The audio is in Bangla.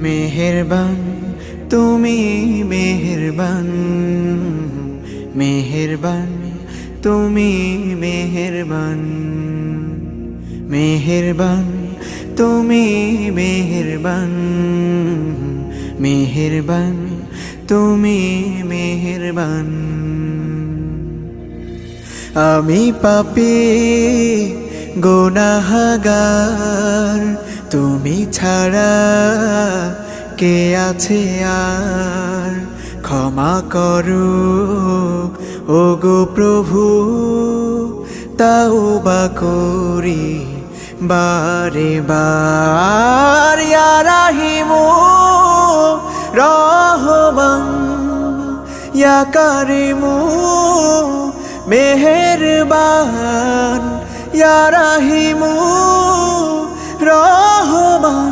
মেহেরবান তুমি মেহেরবান, মেহেরবান তুমি মেহেরবান, মেহেরবান তুমি মেহেরবান, মেহেরবান তুমি মেহেরবান। আমি পাপী গুনাহগার, তুমি ছাড়া কে আছে আর? ক্ষমা করো ওগো প্রভু, তাওবা করি বারে বার। ইয়া রাহিমু রহমান, ইয়া কারিমু মেহেরবান, ইয়া রাহিমু রহমান,